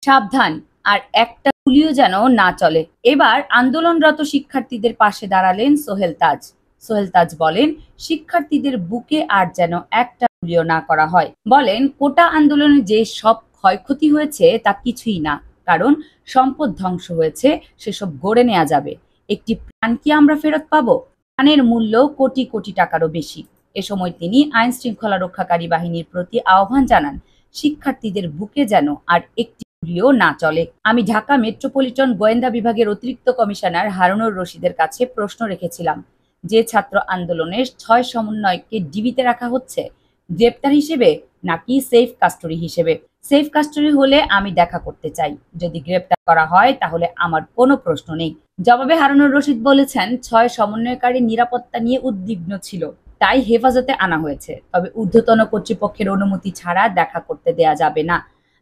সাবধান, আর একটা গুলিও যেন না চলে। এবার আন্দোলনরত শিক্ষার্থীদের পাশে দাঁড়ালেন সোহেল তাজ। সোহেল তাজ বলেন, শিক্ষার্থীদের বুকে আর যেন একটা গুলিও না করা হয়। বলেন, কোটা আন্দোলনে যে সব ক্ষয়ক্ষতি হয়েছে তা কিছুই না, কারণ সম্পদ ধ্বংস হয়েছে, সেসব গড়ে নেওয়া যাবে। একটি প্রাণ কি আমরা ফেরত পাবো? প্রাণের মূল্য কোটি কোটি টাকারও বেশি। এ সময় তিনি আইন শৃঙ্খলা রক্ষাকারী বাহিনীর প্রতি আহ্বান জানান, শিক্ষার্থীদের বুকে যেন আর একটি গুলিও না চলে। আমি ঢাকা মেট্রোপলিটন গোয়েন্দা বিভাগের অতিরিক্ত কমিশনার হারুনুর রশিদের কাছে প্রশ্ন রেখেছিলাম, যে ছাত্র আন্দোলনের ৬ সমন্বয়ককে ডিবিতে রাখা হচ্ছে, গ্রেপ্তার হিসেবে নাকি সেফ কাস্টডি হিসেবে? সেফ কাস্টডি হলে আমি দেখা করতে চাই, যদি গ্রেপ্তার করা হয় তাহলে আমার কোনো প্রশ্ন নেই। জবাবে হারুনুর রশিদ বলেছেন, ৬ সমন্বয়কারী নিরাপত্তা নিয়ে উদ্বিগ্ন ছিল, তাই হেফাজতে আনা হয়েছে, তবে ঊর্ধ্বতন কর্তৃপক্ষের অনুমতি ছাড়া দেখা করতে দেয়া যাবে না।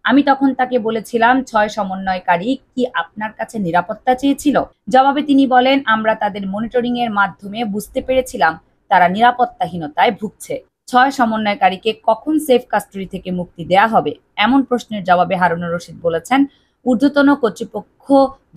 আমি তখন তাকে বলেছিলাম, ৬ সমন্বয়কারী কি আপনার কাছে নিরাপত্তা চেয়েছিল? জবাবে তিনি বলেন, আমরা তাদের মনিটরিং এর মাধ্যমে বুঝতে পেরেছিলাম তারা নিরাপত্তাহীনতায় ভুগছে। ৬ সমন্বয়কারীকে কখন সেফ কাস্টডি থেকে মুক্তি দেয়া হবে, এমন প্রশ্নের জবাবে হারুনুর রশিদ বলেছেন, ঊর্ধ্বতন কর্তৃপক্ষ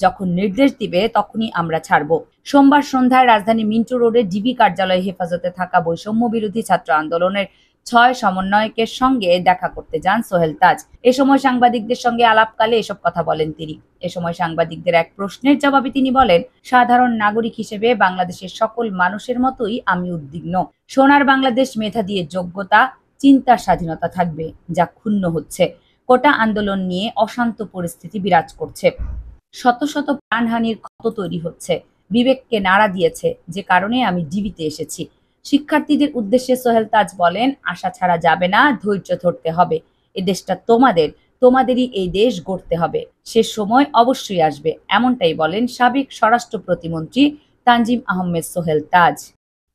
যখন নির্দেশ দিবে তখনই আমরা ছাড়ব। সোমবার সন্ধ্যায় রাজধানী মিন্টো রোডে ডিবি কার্যালয়ে হেফাজতে থাকা বৈষম্য বিরোধী ছাত্র আন্দোলনের ৬ সমন্বয়কের সঙ্গে দেখা করতে যান সোহেল তাজ। এ সময় সাংবাদিকদের সঙ্গে আলাপকালে এসব কথা বলেন তিনি। এ সময় সাংবাদিকদের এক প্রশ্নের জবাবে তিনি বলেন, সাধারণ নাগরিক হিসেবে বাংলাদেশের সকল মানুষের মতোই আমি উদ্বিগ্ন। সোনার বাংলাদেশ মেধা দিয়ে যোগ্যতা, চিন্তার স্বাধীনতা থাকবে, যা ক্ষুণ্ণ হচ্ছে। কোটা আন্দোলন নিয়ে অশান্ত পরিস্থিতি বিরাজ করছে, শত শত প্রাণহানির ক্ষত তৈরি হচ্ছে, বিবেককে নাড়া দিয়েছে, যে কারণে আমি ডিবিতে এসেছি। শিক্ষার্থীদের উদ্দেশ্যে সোহেল তাজ বলেন, আশা ছাড়া যাবে না, ধৈর্য ধরতে হবে। এ দেশটা তোমাদের, তোমাদেরই এই দেশ গড়তে হবে, সে সময় অবশ্যই আসবে, এমনটাই বলেন সাবেক স্বরাষ্ট্র প্রতিমন্ত্রী তানজিম আহমেদ সোহেল তাজ।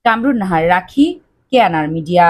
কামরুন নাহার, রাখি, কেয়ানার মিডিয়া।